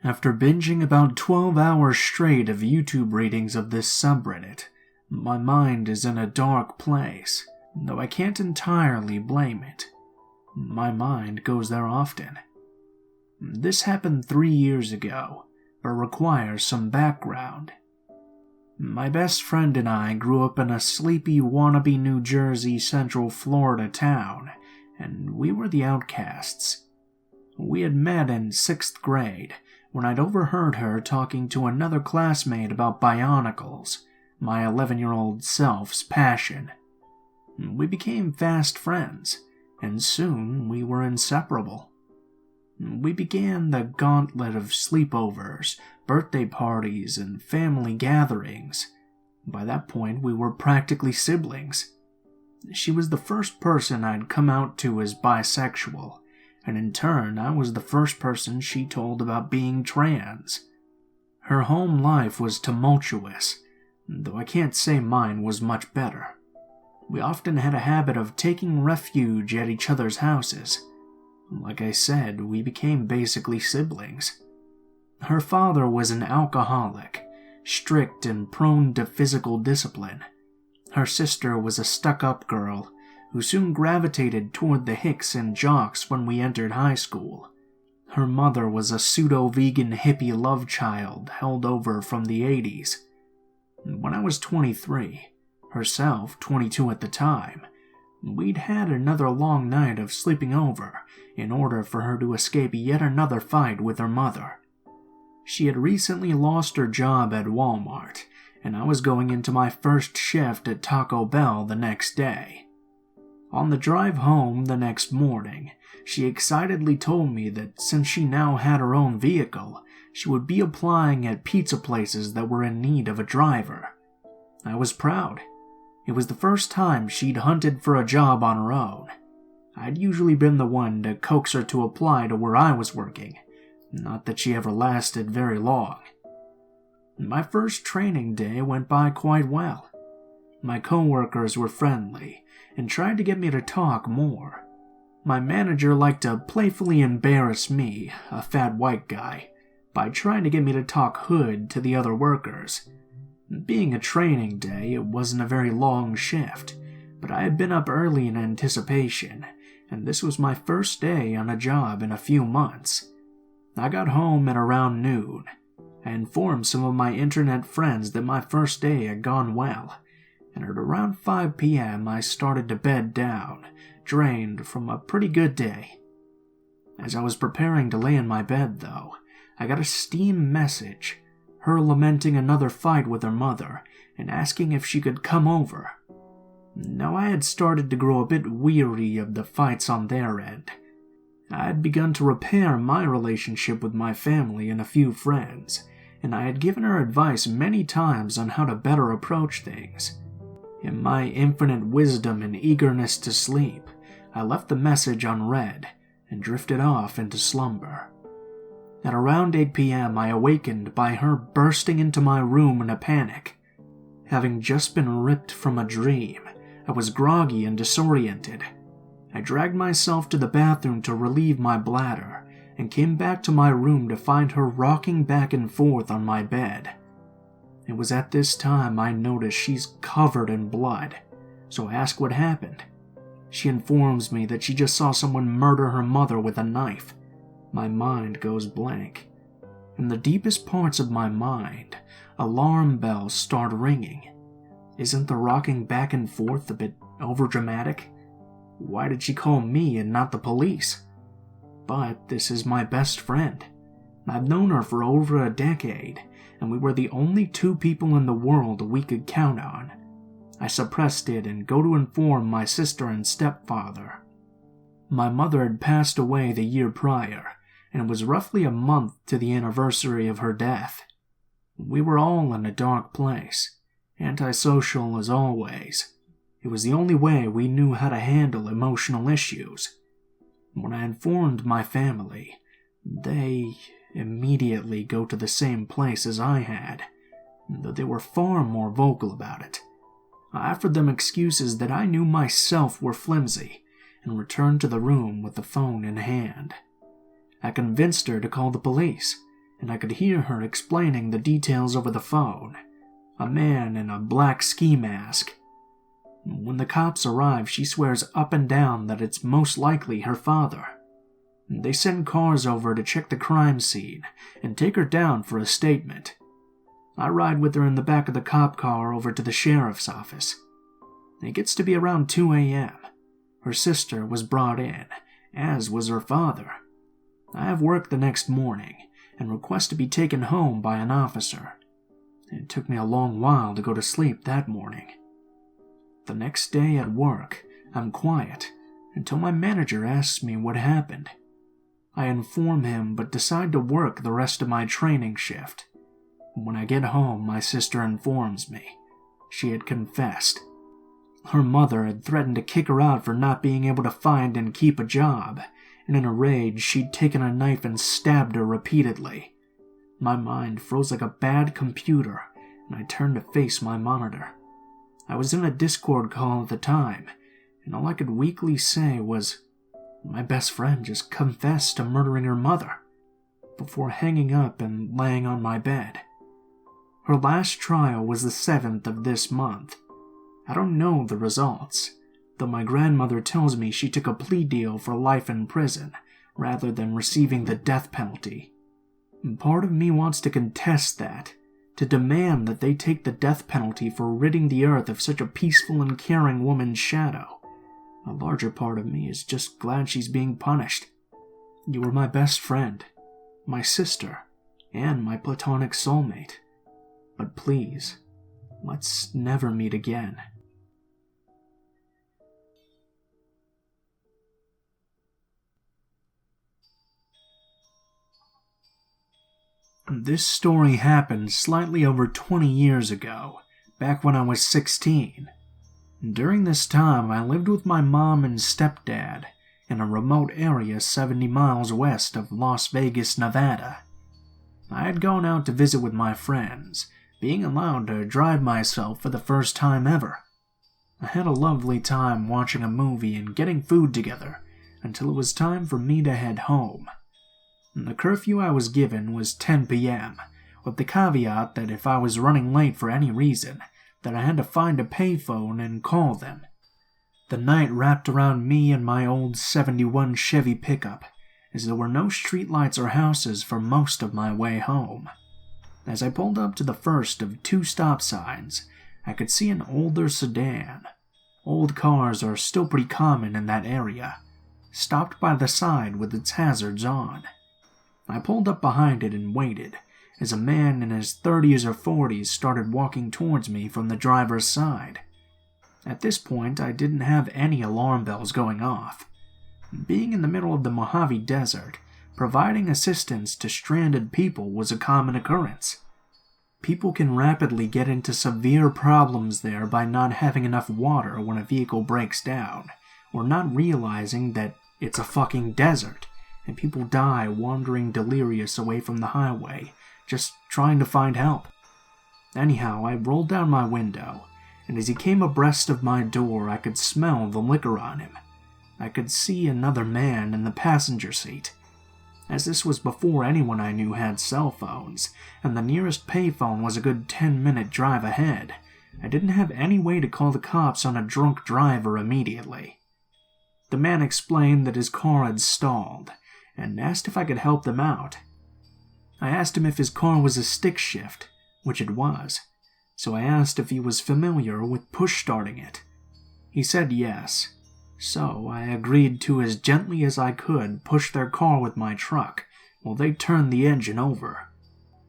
After binging about 12 hours straight of YouTube readings of this subreddit, my mind is in a dark place, though I can't entirely blame it. My mind goes there often. This happened 3 years ago, but requires some background. My best friend and I grew up in a sleepy wannabe New Jersey Central Florida town, and we were the outcasts. We had met in 6th grade, when I'd overheard her talking to another classmate about Bionicles, my 11-year-old self's passion. We became fast friends, and soon we were inseparable. We began the gauntlet of sleepovers, birthday parties, and family gatherings. By that point, we were practically siblings. She was the first person I'd come out to as bisexual, and in turn, I was the first person she told about being trans. Her home life was tumultuous, though I can't say mine was much better. We often had a habit of taking refuge at each other's houses. Like I said, we became basically siblings. Her father was an alcoholic, strict and prone to physical discipline. Her sister was a stuck-up girl who soon gravitated toward the hicks and jocks when we entered high school. Her mother was a pseudo-vegan hippie love child held over from the 80s. When I was 23, herself 22 at the time, we'd had another long night of sleeping over in order for her to escape yet another fight with her mother. She had recently lost her job at Walmart, and I was going into my first shift at Taco Bell the next day. On the drive home the next morning, she excitedly told me that since she now had her own vehicle, she would be applying at pizza places that were in need of a driver. I was proud. It was the first time she'd hunted for a job on her own. I'd usually been the one to coax her to apply to where I was working, not that she ever lasted very long. My first training day went by quite well. My coworkers were friendly and tried to get me to talk more. My manager liked to playfully embarrass me, a fat white guy, by trying to get me to talk hood to the other workers. Being a training day, it wasn't a very long shift, but I had been up early in anticipation, and this was my first day on a job in a few months. I got home at around noon. I informed some of my internet friends that my first day had gone well, and at around 5 p.m. I started to bed down, drained from a pretty good day. As I was preparing to lay in my bed, though, I got a Steam message, her lamenting another fight with her mother and asking if she could come over. Now I had started to grow a bit weary of the fights on their end. I had begun to repair my relationship with my family and a few friends, and I had given her advice many times on how to better approach things. In my infinite wisdom and eagerness to sleep, I left the message unread and drifted off into slumber. At around 8 p.m., I awakened by her bursting into my room in a panic. Having just been ripped from a dream, I was groggy and disoriented. I dragged myself to the bathroom to relieve my bladder and came back to my room to find her rocking back and forth on my bed. It was at this time I noticed she's covered in blood, so I ask what happened. She informs me that she just saw someone murder her mother with a knife. My mind goes blank. In the deepest parts of my mind, alarm bells start ringing. Isn't the rocking back and forth a bit overdramatic? Why did she call me and not the police? But this is my best friend. I've known her for over a decade, and we were the only two people in the world we could count on. I suppressed it and go to inform my sister and stepfather. My mother had passed away the year prior, and it was roughly a month to the anniversary of her death. We were all in a dark place, antisocial as always. It was the only way we knew how to handle emotional issues. When I informed my family, they immediately go to the same place as I had, though they were far more vocal about it. I offered them excuses that I knew myself were flimsy, and returned to the room with the phone in hand. I convinced her to call the police, and I could hear her explaining the details over the phone. A man in a black ski mask. When the cops arrive, she swears up and down that it's most likely her father. They send cars over to check the crime scene and take her down for a statement. I ride with her in the back of the cop car over to the sheriff's office. It gets to be around 2 a.m. Her sister was brought in, as was her father. I have work the next morning and request to be taken home by an officer. It took me a long while to go to sleep that morning. The next day at work, I'm quiet until my manager asks me what happened. I inform him but decide to work the rest of my training shift. When I get home, my sister informs me she had confessed. Her mother had threatened to kick her out for not being able to find and keep a job, and in a rage, she'd taken a knife and stabbed her repeatedly. My mind froze like a bad computer, and I turned to face my monitor. I was in a Discord call at the time, and all I could weakly say was, my best friend just confessed to murdering her mother, before hanging up and laying on my bed. Her last trial was the 7th of this month. I don't know the results, though my grandmother tells me she took a plea deal for life in prison rather than receiving the death penalty. And part of me wants to contest that, to demand that they take the death penalty for ridding the earth of such a peaceful and caring woman's shadow. A larger part of me is just glad she's being punished. You were my best friend, my sister, and my platonic soulmate. But please, let's never meet again. This story happened slightly over 20 years ago, back when I was 16. During this time, I lived with my mom and stepdad in a remote area 70 miles west of Las Vegas, Nevada. I had gone out to visit with my friends, being allowed to drive myself for the first time ever. I had a lovely time watching a movie and getting food together until it was time for me to head home. The curfew I was given was 10 p.m., with the caveat that if I was running late for any reason, that I had to find a payphone and call them. The night wrapped around me and my old 71 Chevy pickup, as there were no streetlights or houses for most of my way home. As I pulled up to the first of 2 stop signs, I could see an older sedan. Old cars are still pretty common in that area, stopped by the side with its hazards on. I pulled up behind it and waited, as a man in his 30s or 40s started walking towards me from the driver's side. At this point, I didn't have any alarm bells going off. Being in the middle of the Mojave Desert, providing assistance to stranded people was a common occurrence. People can rapidly get into severe problems there by not having enough water when a vehicle breaks down, or not realizing that it's a fucking desert, and people die wandering delirious away from the highway, just trying to find help. Anyhow, I rolled down my window, and as he came abreast of my door, I could smell the liquor on him. I could see another man in the passenger seat. As this was before anyone I knew had cell phones, and the nearest payphone was a good 10-minute drive ahead, I didn't have any way to call the cops on a drunk driver immediately. The man explained that his car had stalled, and asked if I could help them out. I asked him if his car was a stick shift, which it was, so I asked if he was familiar with push-starting it. He said yes, so I agreed to as gently as I could push their car with my truck while they turned the engine over.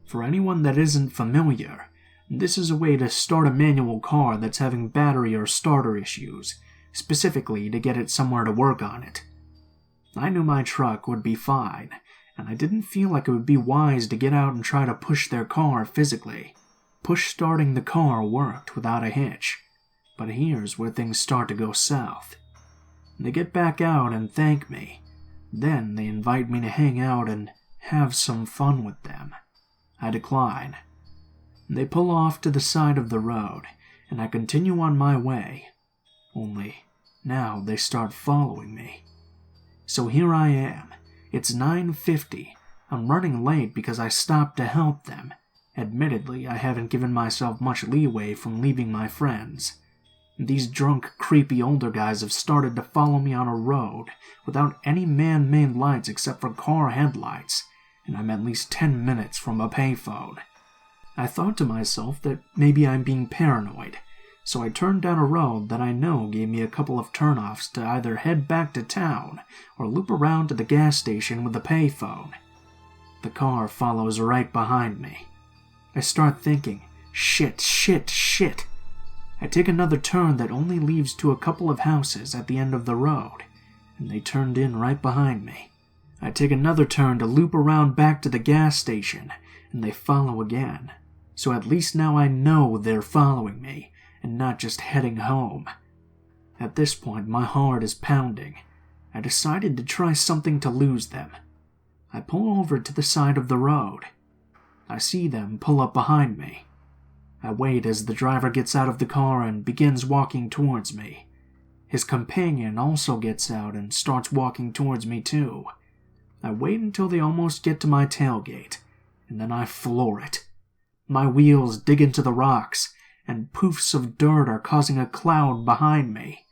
For anyone that isn't familiar, this is a way to start a manual car that's having battery or starter issues, specifically to get it somewhere to work on it. I knew my truck would be fine, and I didn't feel like it would be wise to get out and try to push their car physically. Push-starting the car worked without a hitch, but here's where things start to go south. They get back out and thank me. Then they invite me to hang out and have some fun with them. I decline. They pull off to the side of the road, and I continue on my way. Only now they start following me. So here I am. It's 9:50, I'm running late because I stopped to help them. Admittedly, I haven't given myself much leeway from leaving my friends. These drunk, creepy older guys have started to follow me on a road without any man-made lights except for car headlights, and I'm at least 10 minutes from a payphone. I thought to myself that maybe I'm being paranoid, so I turned down a road that I know gave me a couple of turnoffs to either head back to town or loop around to the gas station with the payphone. The car follows right behind me. I start thinking, shit. I take another turn that only leads to a couple of houses at the end of the road, and they turned in right behind me. I take another turn to loop around back to the gas station, and they follow again. So at least now I know they're following me, and not just heading home. At this point, my heart is pounding. I decided to try something to lose them. I pull over to the side of the road. I see them pull up behind me. I wait as the driver gets out of the car and begins walking towards me. His companion also gets out and starts walking towards me too. I wait until they almost get to my tailgate, and then I floor it. My wheels dig into the rocks, and poofs of dirt are causing a cloud behind me.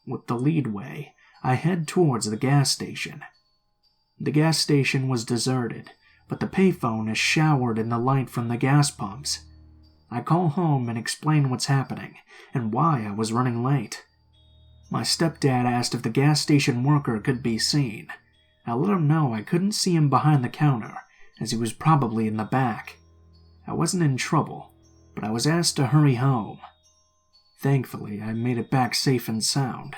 With the leadway, I head towards the gas station. The gas station was deserted, but the payphone is showered in the light from the gas pumps. I call home and explain what's happening and why I was running late. My stepdad asked if the gas station worker could be seen. I let him know I couldn't see him behind the counter, as he was probably in the back. I wasn't in trouble, but I was asked to hurry home. Thankfully, I made it back safe and sound.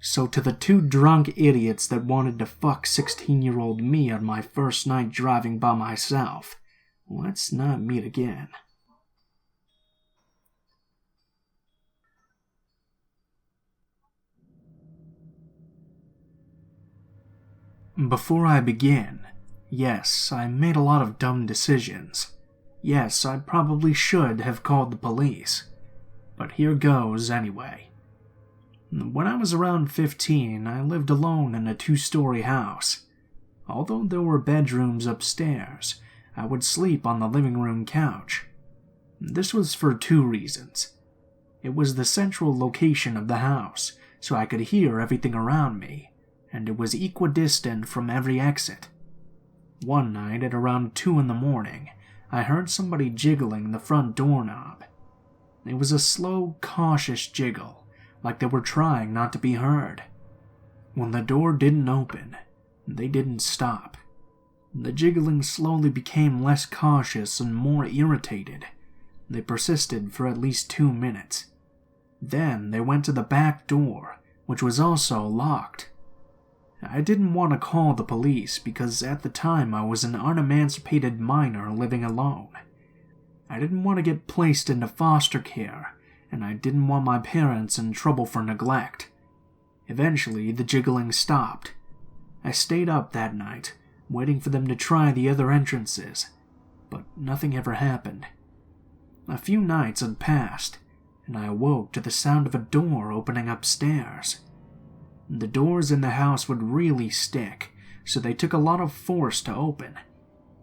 So to the two drunk idiots that wanted to fuck 16-year-old me on my first night driving by myself, let's not meet again. Before I begin, yes, I made a lot of dumb decisions. Yes, I probably should have called the police. But here goes anyway. When I was around 15, I lived alone in a 2-story house. Although there were bedrooms upstairs, I would sleep on the living room couch. This was for 2 reasons. It was the central location of the house, so I could hear everything around me, and it was equidistant from every exit. One night at around 2 in the morning, I heard somebody jiggling the front doorknob. It was a slow, cautious jiggle, like they were trying not to be heard. When the door didn't open, they didn't stop. The jiggling slowly became less cautious and more irritated. They persisted for at least 2 minutes. Then they went to the back door, which was also locked. I didn't want to call the police because at the time I was an unemancipated minor living alone. I didn't want to get placed into foster care, and I didn't want my parents in trouble for neglect. Eventually, the jiggling stopped. I stayed up that night, waiting for them to try the other entrances, but nothing ever happened. A few nights had passed, and I awoke to the sound of a door opening upstairs. The doors in the house would really stick, so they took a lot of force to open.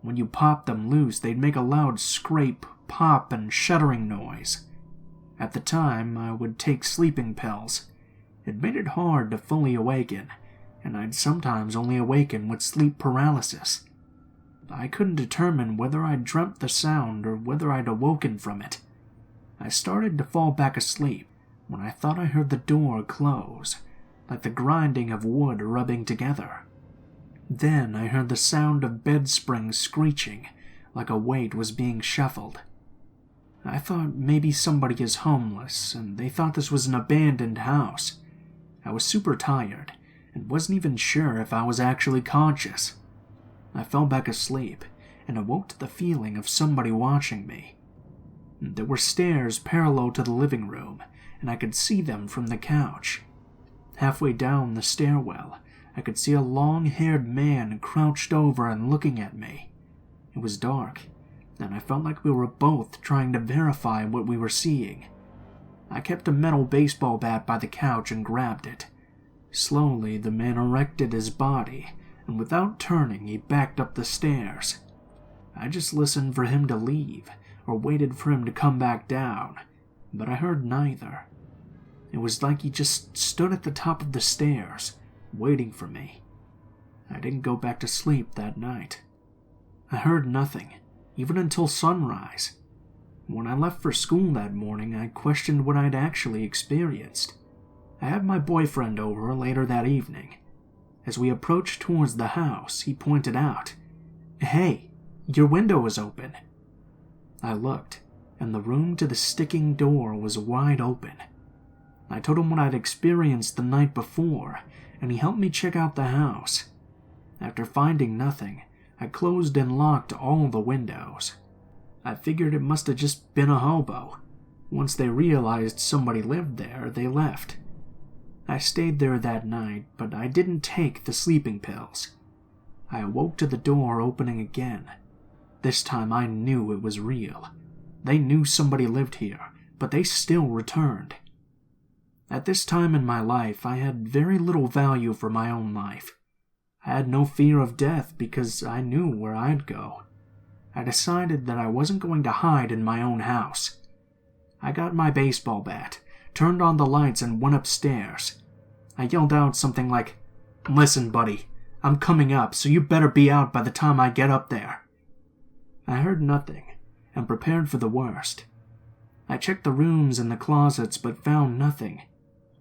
When you popped them loose, they'd make a loud scrape, pop, and shuddering noise. At the time, I would take sleeping pills. It made it hard to fully awaken, and I'd sometimes only awaken with sleep paralysis. I couldn't determine whether I'd dreamt the sound or whether I'd awoken from it. I started to fall back asleep when I thought I heard the door close, like the grinding of wood rubbing together. Then I heard the sound of bed springs screeching, like a weight was being shuffled. I thought maybe somebody is homeless, and they thought this was an abandoned house. I was super tired, and wasn't even sure if I was actually conscious. I fell back asleep, and awoke to the feeling of somebody watching me. There were stairs parallel to the living room, and I could see them from the couch. Halfway down the stairwell, I could see a long-haired man crouched over and looking at me. It was dark, and I felt like we were both trying to verify what we were seeing. I kept a metal baseball bat by the couch and grabbed it. Slowly, the man erected his body, and without turning, he backed up the stairs. I just listened for him to leave, or waited for him to come back down, but I heard neither. It was like he just stood at the top of the stairs, waiting for me. I didn't go back to sleep that night. I heard nothing, even until sunrise. When I left for school that morning, I questioned what I'd actually experienced. I had my boyfriend over later that evening. As we approached towards the house, he pointed out, "Hey, your window is open." I looked, and the room to the sticking door was wide open. I told him what I'd experienced the night before, and he helped me check out the house. After finding nothing, I closed and locked all the windows. I figured it must have just been a hobo. Once they realized somebody lived there, they left. I stayed there that night, but I didn't take the sleeping pills. I awoke to the door opening again. This time I knew it was real. They knew somebody lived here, but they still returned. At this time in my life, I had very little value for my own life. I had no fear of death because I knew where I'd go. I decided that I wasn't going to hide in my own house. I got my baseball bat, turned on the lights, and went upstairs. I yelled out something like, "Listen, buddy, I'm coming up, so you better be out by the time I get up there." I heard nothing, and prepared for the worst. I checked the rooms and the closets, but found nothing.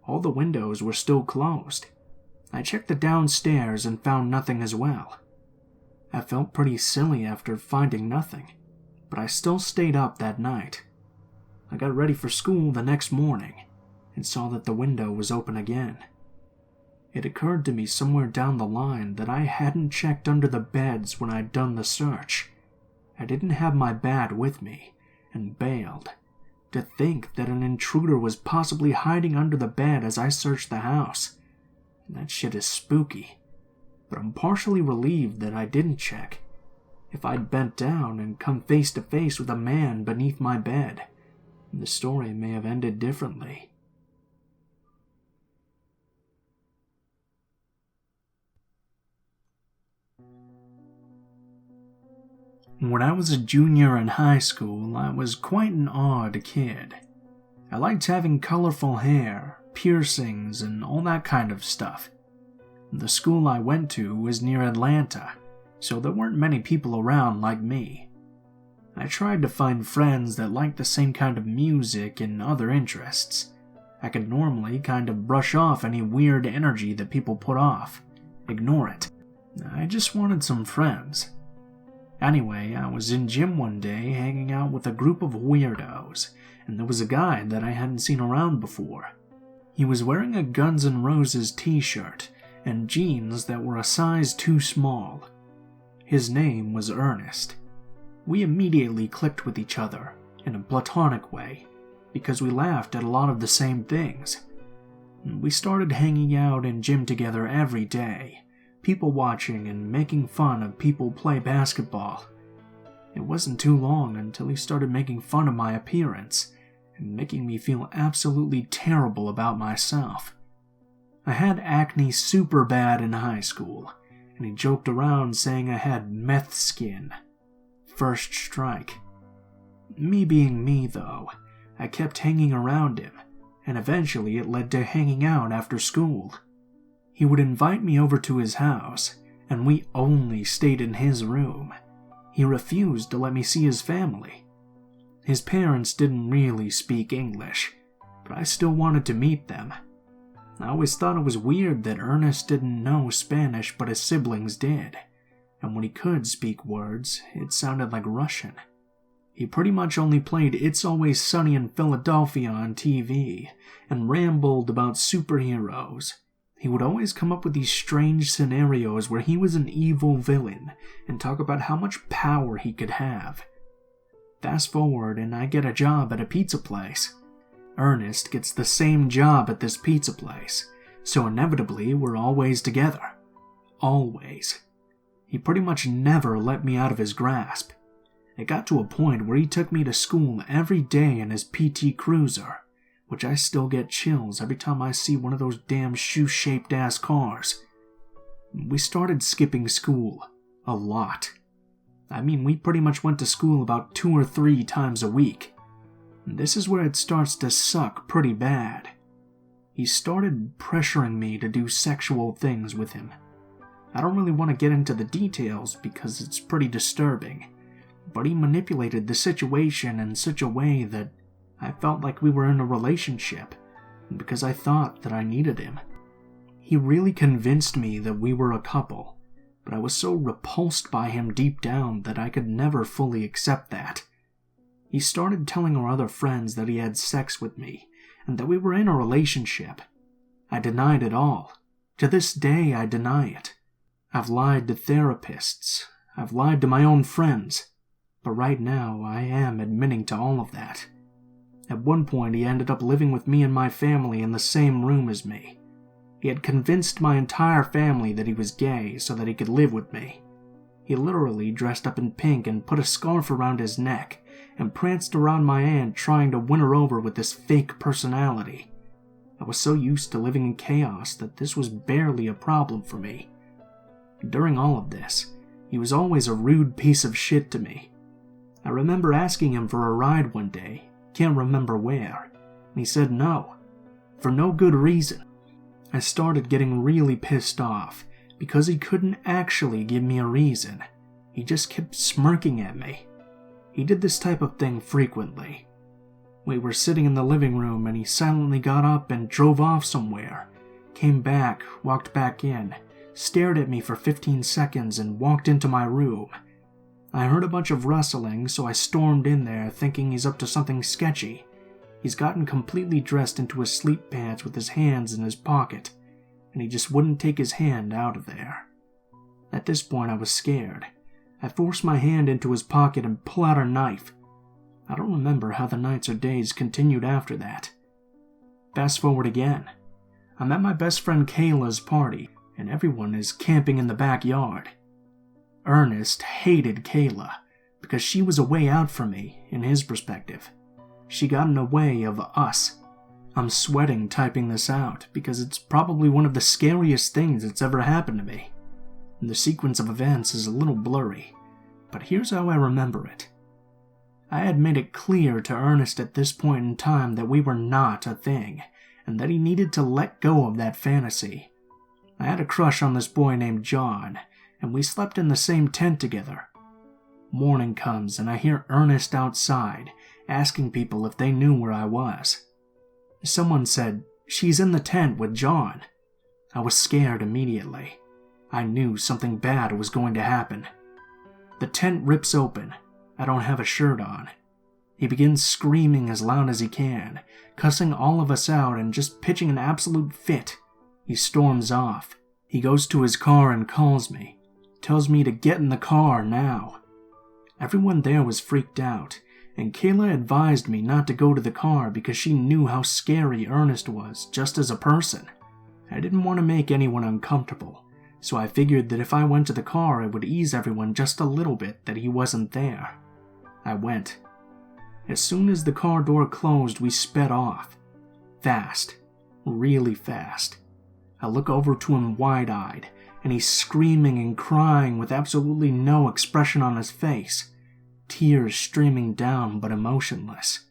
All the windows were still closed. I checked the downstairs and found nothing as well. I felt pretty silly after finding nothing, but I still stayed up that night. I got ready for school the next morning and saw that the window was open again. It occurred to me somewhere down the line that I hadn't checked under the beds when I'd done the search. I didn't have my bat with me and bailed. To think that an intruder was possibly hiding under the bed as I searched the house. That shit is spooky. But I'm partially relieved that I didn't check. If I'd bent down and come face to face with a man beneath my bed, the story may have ended differently. When I was a junior in high school, I was quite an odd kid. I liked having colorful hair, piercings, and all that kind of stuff. The school I went to was near Atlanta, so there weren't many people around like me. I tried to find friends that liked the same kind of music and other interests. I could normally kind of brush off any weird energy that people put off, ignore it. I just wanted some friends. Anyway, I was in gym one day hanging out with a group of weirdos, and there was a guy that I hadn't seen around before. He was wearing a Guns N' Roses t-shirt and jeans that were a size too small. His name was Ernest. We immediately clicked with each other, in a platonic way, because we laughed at a lot of the same things. We started hanging out in gym together every day, people watching and making fun of people play basketball. It wasn't too long until he started making fun of my appearance, and making me feel absolutely terrible about myself. I had acne super bad in high school, and he joked around saying I had meth skin. First strike. Me being me, though, I kept hanging around him, and eventually it led to hanging out after school. He would invite me over to his house, and we only stayed in his room. He refused to let me see his family. His parents didn't really speak English, but I still wanted to meet them. I always thought it was weird that Ernest didn't know Spanish but his siblings did, and when he could speak words, it sounded like Russian. He pretty much only played It's Always Sunny in Philadelphia on TV, and rambled about superheroes. He would always come up with these strange scenarios where he was an evil villain, and talk about how much power he could have. Fast forward, and I get a job at a pizza place. Ernest gets the same job at this pizza place, so inevitably we're always together. Always. He pretty much never let me out of his grasp. It got to a point where he took me to school every day in his PT Cruiser, which I still get chills every time I see one of those damn shoe-shaped ass cars. We started skipping school. A lot. I mean, we pretty much went to school about 2 or 3 times a week. This is where it starts to suck pretty bad. He started pressuring me to do sexual things with him. I don't really want to get into the details because it's pretty disturbing, but he manipulated the situation in such a way that I felt like we were in a relationship, because I thought that I needed him. He really convinced me that we were a couple, but I was so repulsed by him deep down that I could never fully accept that. He started telling our other friends that he had sex with me, and that we were in a relationship. I denied it all. To this day, I deny it. I've lied to therapists. I've lied to my own friends. But right now, I am admitting to all of that. At one point, he ended up living with me and my family in the same room as me. He had convinced my entire family that he was gay so that he could live with me. He literally dressed up in pink and put a scarf around his neck and pranced around my aunt trying to win her over with this fake personality. I was so used to living in chaos that this was barely a problem for me. During all of this, he was always a rude piece of shit to me. I remember asking him for a ride one day, can't remember where, and he said no, for no good reason. I started getting really pissed off because he couldn't actually give me a reason. He just kept smirking at me. He did this type of thing frequently. We were sitting in the living room and he silently got up and drove off somewhere, came back, walked back in, stared at me for 15 seconds and walked into my room. I heard a bunch of rustling, so I stormed in there thinking he's up to something sketchy. He's gotten completely dressed into his sleep pants with his hands in his pocket, and he just wouldn't take his hand out of there. At this point, I was scared. I forced my hand into his pocket and pull out a knife. I don't remember how the nights or days continued after that. Fast forward again. I'm at my best friend Kayla's party, and everyone is camping in the backyard. Ernest hated Kayla because she was a way out for me, in his perspective. She got in the way of us. I'm sweating typing this out because it's probably one of the scariest things that's ever happened to me. The sequence of events is a little blurry, but here's how I remember it. I had made it clear to Ernest at this point in time that we were not a thing, and that he needed to let go of that fantasy. I had a crush on this boy named John, and we slept in the same tent together. Morning comes and I hear Ernest outside, asking people if they knew where I was. Someone said, "She's in the tent with John." I was scared immediately. I knew something bad was going to happen. The tent rips open. I don't have a shirt on. He begins screaming as loud as he can, cussing all of us out and just pitching an absolute fit. He storms off. He goes to his car and calls me. Tells me to get in the car now. Everyone there was freaked out, and Kayla advised me not to go to the car because she knew how scary Ernest was just as a person. I didn't want to make anyone uncomfortable, so I figured that if I went to the car it would ease everyone just a little bit that he wasn't there. I went. As soon as the car door closed, we sped off. Fast. Really fast. I look over to him wide-eyed, and he's screaming and crying with absolutely no expression on his face, tears streaming down but emotionless.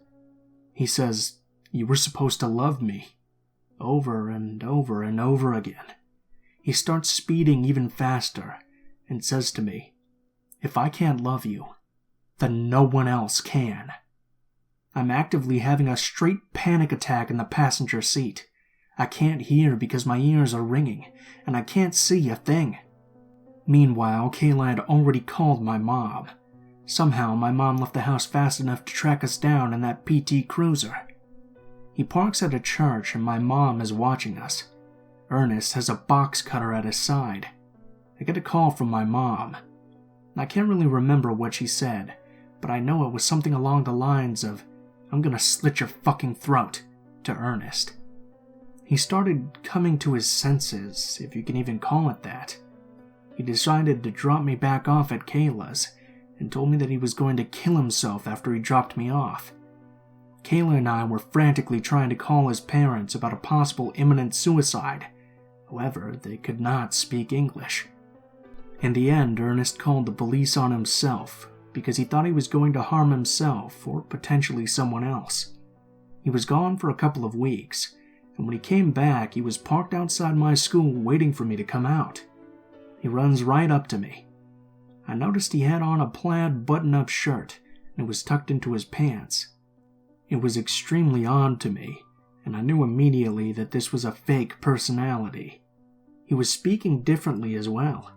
He says, "You were supposed to love me," over and over and over again. He starts speeding even faster and says to me, "If I can't love you, then no one else can." I'm actively having a straight panic attack in the passenger seat. I can't hear because my ears are ringing, and I can't see a thing. Meanwhile, Kayla had already called my mom. Somehow, my mom left the house fast enough to track us down in that PT Cruiser. He parks at a church, and my mom is watching us. Ernest has a box cutter at his side. I get a call from my mom. I can't really remember what she said, but I know it was something along the lines of, "I'm gonna slit your fucking throat," to Ernest. He started coming to his senses, if you can even call it that. He decided to drop me back off at Kayla's, and told me that he was going to kill himself after he dropped me off. Kayla and I were frantically trying to call his parents about a possible imminent suicide. However, they could not speak English. In the end, Ernest called the police on himself because he thought he was going to harm himself or potentially someone else. He was gone for a couple of weeks, and when he came back, he was parked outside my school waiting for me to come out. He runs right up to me. I noticed he had on a plaid button-up shirt and it was tucked into his pants. It was extremely odd to me, and I knew immediately that this was a fake personality. He was speaking differently as well,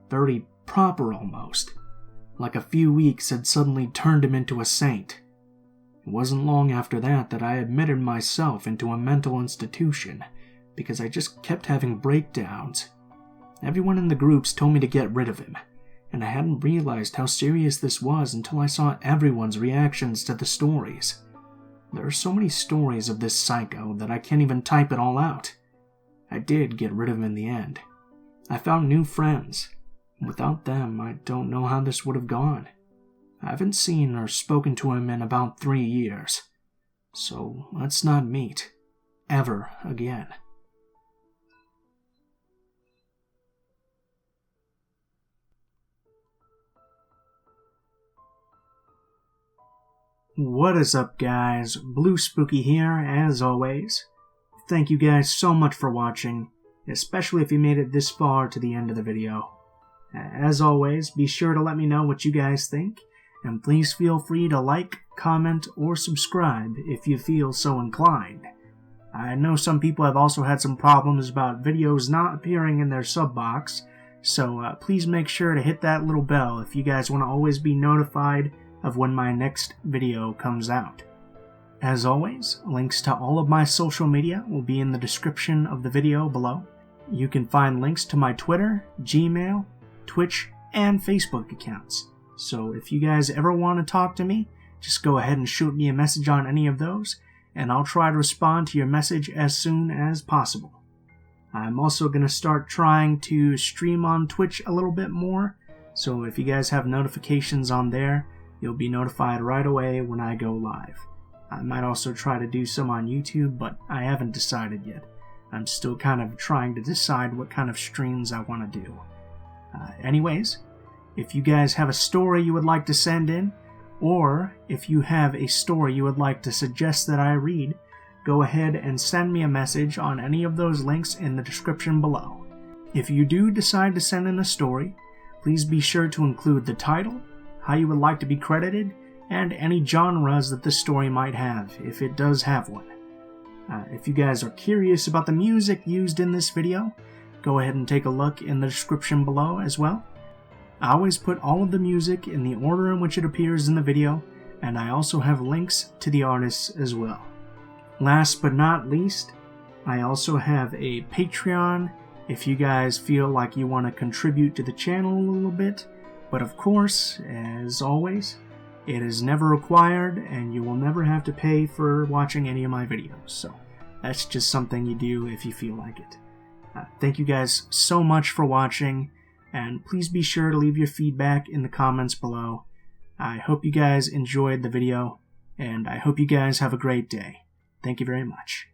very proper almost, like a few weeks had suddenly turned him into a saint. It wasn't long after that I admitted myself into a mental institution because I just kept having breakdowns. Everyone in the groups told me to get rid of him, and I hadn't realized how serious this was until I saw everyone's reactions to the stories. There are so many stories of this psycho that I can't even type it all out. I did get rid of him in the end. I found new friends. Without them, I don't know how this would have gone. I haven't seen or spoken to him in about 3 years. So let's not meet. Ever again. What is up, guys? Blue Spooky here, as always. Thank you guys so much for watching, especially if you made it this far to the end of the video. As always, be sure to let me know what you guys think, and please feel free to like, comment, or subscribe if you feel so inclined. I know some people have also had some problems about videos not appearing in their sub box, so please make sure to hit that little bell if you guys want to always be notified of when my next video comes out. As always, links to all of my social media will be in the description of the video below. You can find links to my Twitter, Gmail, Twitch, and Facebook accounts. So if you guys ever want to talk to me, just go ahead and shoot me a message on any of those, and I'll try to respond to your message as soon as possible. I'm also going to start trying to stream on Twitch a little bit more, so if you guys have notifications on there, you'll be notified right away when I go live. I might also try to do some on YouTube, but I haven't decided yet. I'm still kind of trying to decide what kind of streams I want to do. Anyways, if you guys have a story you would like to send in, or if you have a story you would like to suggest that I read, go ahead and send me a message on any of those links in the description below. If you do decide to send in a story, please be sure to include the title, how you would like to be credited, and any genres that the story might have, if it does have one. If you guys are curious about the music used in this video, go ahead and take a look in the description below as well. I always put all of the music in the order in which it appears in the video, and I also have links to the artists as well. Last but not least, I also have a Patreon if you guys feel like you want to contribute to the channel a little bit. But of course, as always, it is never required, and you will never have to pay for watching any of my videos, so that's just something you do if you feel like it. Thank you guys so much for watching, and please be sure to leave your feedback in the comments below. I hope you guys enjoyed the video, and I hope you guys have a great day. Thank you very much.